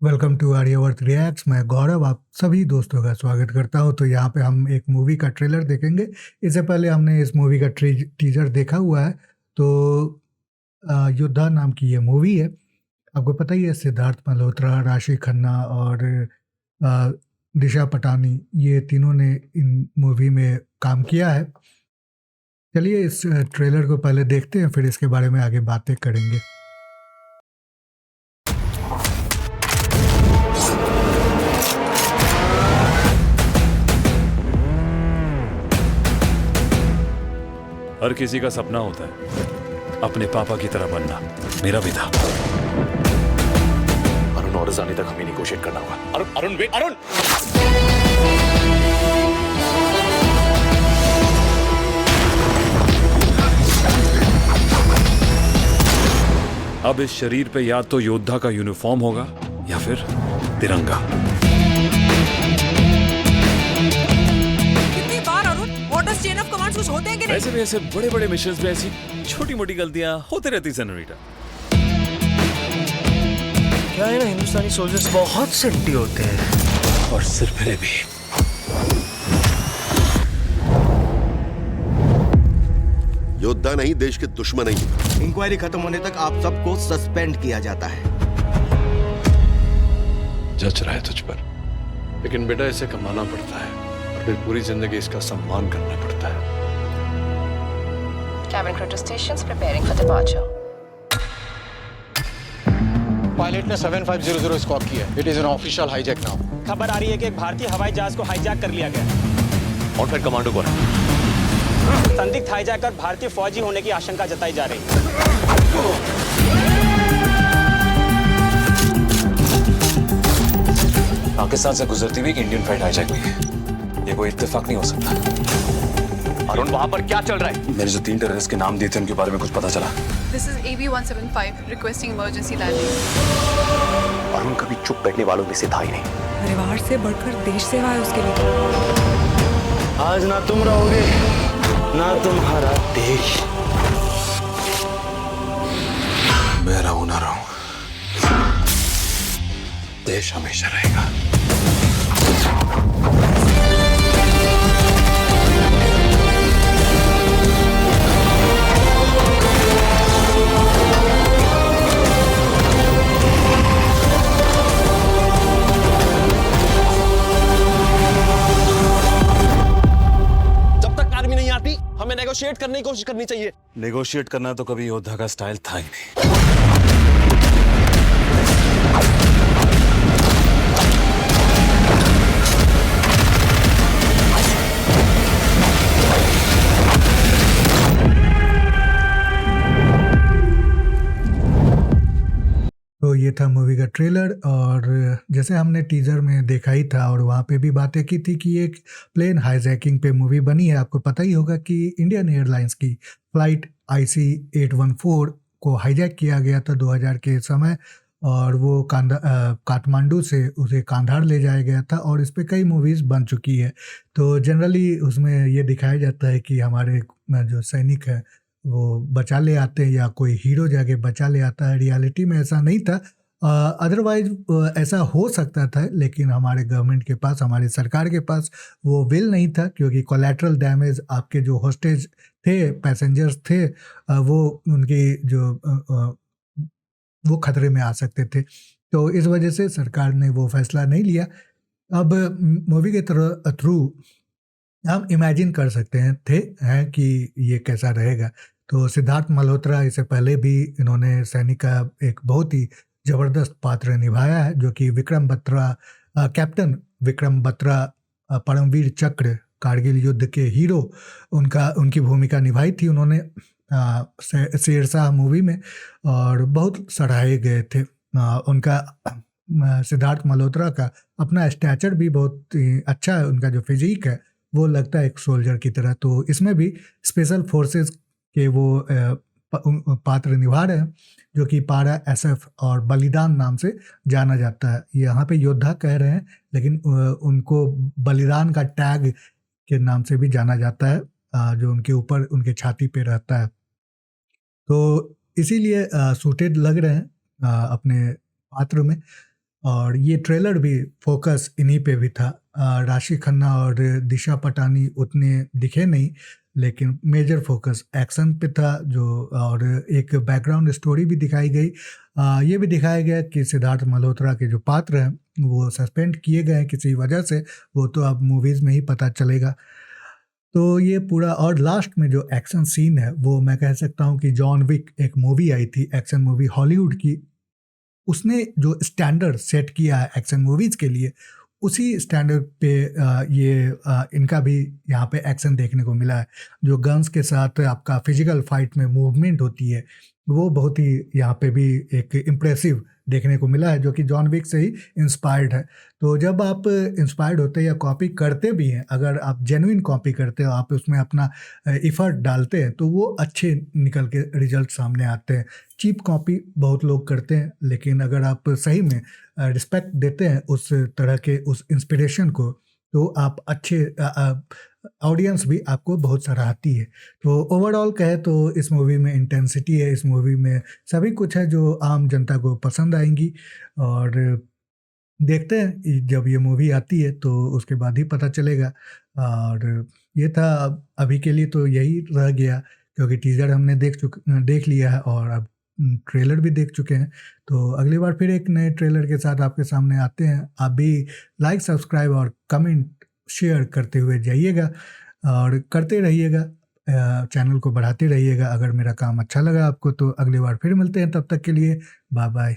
Welcome to Aryavarth reacts. मैं गौरव आप सभी दोस्तों का स्वागत करता हूं। तो यहाँ पे हम एक मूवी का ट्रेलर देखेंगे। इससे पहले हमने इस मूवी का टीजर देखा हुआ है। तो योद्धा नाम की ये मूवी है। आपको पता ही है, सिद्धार्थ मल्होत्रा, राशि खन्ना और अ, दिशा पटानी, ये तीनों ने इन मूवी में काम किया है। चलिए इस ट्रेलर को पहले देखते हैं, फिर इसके बारे में आगे बातें करेंगे। हर किसी का सपना होता है अपने पापा की तरह बनना। मेरा भी था। अरुण ऑर्डर्स आने तक हमें निगोशिएट करना होगा। अरुण अरुण वेट अरुण। अब इस शरीर पे या तो योद्धा का यूनिफॉर्म होगा या फिर तिरंगा। कितनी बार Arun, orders chain of commands कुछ होते हैं कि नहीं? वैसे भी ऐसे बड़े बड़े मिशंस में ऐसी छोटी मोटी गलतियां होती रहती सेनोरिटा। क्या है ना, हिंदुस्तानी सोल्जर्स बहुत सेंटी होते हैं और सिरफिरे भी। योद्धा नहीं, देश के दुश्मन नहीं। इंक्वायरी खत्म होने तक आप सबको सस्पेंड किया जाता है। जज रहा है तुझ पर, लेकिन बेटा इसे कमाना पड़ता है और फिर पूरी जिंदगी इसका सम्मान करना पड़ता है। Cabin crew to stations preparing for departure. Pilot ने 7500 स्कॉप किया है। It is an official hijack now. खबर आ रही है कि एक भारतीय हवाई जहाज को हाईजैक कर लिया गया। और फिर कमांडो कौन है? संदिग्ध हाईजैकर भारतीय फौजी होने की आशंका जताई जा रही है। पाकिस्तान से गुजरती हुई एक इंडियन फ्लाइट हाईजैक हुई है। ये कोई इत्तेफाक नहीं हो सकता। अरुण वहां पर क्या चल रहा है? मेरे जो 3 टेररिस्ट के नाम दिए थे उनके बारे में कुछ पता चला? This is AB-175 requesting emergency landing. Arun कभी चुप बैठने वालों में से था ही नहीं। परिवार से बढ़कर देश सेवा है उसके लिए। आज ना तुम रहोगे ना तुम्हारा देश। मैं रहूं ना रहूं, देश हमेशा रहेगा। हमें नेगोशिएट करने की कोशिश करनी चाहिए। नेगोशिएट करना तो कभी योद्धा का स्टाइल था ही नहीं। तो ये था मूवी का ट्रेलर। और जैसे हमने टीजर में देखा ही था और वहाँ पे भी बातें की थी कि एक प्लेन हाईजैकिंग पे मूवी बनी है। आपको पता ही होगा कि इंडियन एयरलाइंस की फ्लाइट IC-814 को हाईजैक किया गया था 2000 के समय, और वो काठमांडू से उसे कांधार ले जाया गया था। और इस पे कई मूवीज़ बन चुकी है। तो जनरली उसमें ये दिखाया जाता है कि हमारे जो सैनिक हैं वो बचा ले आते हैं या कोई हीरो जाके बचा ले आता है। रियलिटी में ऐसा नहीं था। अदरवाइज ऐसा हो सकता था, लेकिन हमारे गवर्नमेंट के पास, हमारी सरकार के पास वो विल नहीं था, क्योंकि कोलैटरल डैमेज, आपके जो होस्टेज थे, पैसेंजर्स थे, वो उनकी जो वो खतरे में आ सकते थे। तो इस वजह से सरकार ने वो फैसला नहीं लिया। अब मूवी के थ्रू हम इमेजिन कर सकते हैं कि ये कैसा रहेगा। तो सिद्धार्थ मल्होत्रा, इससे पहले भी इन्होंने सैनिक का एक बहुत ही ज़बरदस्त पात्र निभाया है, जो कि कैप्टन विक्रम बत्रा, परमवीर चक्र, कारगिल युद्ध के हीरो, उनकी भूमिका निभाई थी उन्होंने शेरशाह मूवी में, और बहुत सराहे गए थे। उनका सिद्धार्थ मल्होत्रा का अपना स्टैचर भी बहुत अच्छा है। उनका जो फिजिक है वो लगता है एक सोल्जर की तरह। तो इसमें भी स्पेशल फोर्सेस के वो पात्र निभा रहे हैं, जो कि पारा SF और बलिदान नाम से जाना जाता है। यहाँ पे योद्धा कह रहे हैं, लेकिन उनको बलिदान का टैग के नाम से भी जाना जाता है, जो उनके ऊपर, उनके छाती पे रहता है। तो इसीलिए सूटेड लग रहे हैं अपने पात्र में। और ये ट्रेलर भी फोकस इन्हीं पे भी था। राशि खन्ना और दिशा पटानी उतने दिखे नहीं, लेकिन मेजर फोकस एक्शन पे था जो, और एक बैकग्राउंड स्टोरी भी दिखाई गई। ये भी दिखाया गया कि सिद्धार्थ मल्होत्रा के जो पात्र हैं वो सस्पेंड किए गए हैं किसी वजह से, वो तो अब मूवीज़ में ही पता चलेगा। तो ये पूरा, और लास्ट में जो एक्शन सीन है वो मैं कह सकता हूँ कि जॉन विक एक मूवी आई थी, एक्शन मूवी हॉलीवुड की, उसने जो स्टैंडर्ड सेट किया है एक्शन मूवीज़ के लिए, उसी स्टैंडर्ड पे इनका भी यहाँ पे एक्शन देखने को मिला है। जो गन्स के साथ आपका फिजिकल फाइट में मूवमेंट होती है वो बहुत ही यहाँ पे भी एक इम्प्रेसिव देखने को मिला है, जो कि जॉन विक से ही इंस्पायर्ड है। तो जब आप इंस्पायर्ड होते हैं या कॉपी करते भी हैं, अगर आप जेन्युइन कॉपी करते हो, आप उसमें अपना एफर्ट डालते हैं, तो वो अच्छे निकल के रिजल्ट सामने आते हैं। चीप कॉपी बहुत लोग करते हैं, लेकिन अगर आप सही में रिस्पेक्ट देते हैं उस तरह के उस इंस्पिरेशन को, तो आप अच्छे ऑडियंस भी आपको बहुत सराहती है। तो ओवरऑल कहे तो इस मूवी में इंटेंसिटी है, इस मूवी में सभी कुछ है जो आम जनता को पसंद आएंगी। और देखते हैं जब ये मूवी आती है तो उसके बाद ही पता चलेगा। और ये था अभी के लिए, तो यही रह गया, क्योंकि टीज़र हमने देख लिया है और अब ट्रेलर भी देख चुके हैं। तो अगली बार फिर एक नए ट्रेलर के साथ आपके सामने आते हैं। आप भी लाइक, सब्सक्राइब और कमेंट शेयर करते हुए जाइएगा और करते रहिएगा, चैनल को बढ़ाते रहिएगा। अगर मेरा काम अच्छा लगा आपको तो अगली बार फिर मिलते हैं, तब तक के लिए बाय बाय।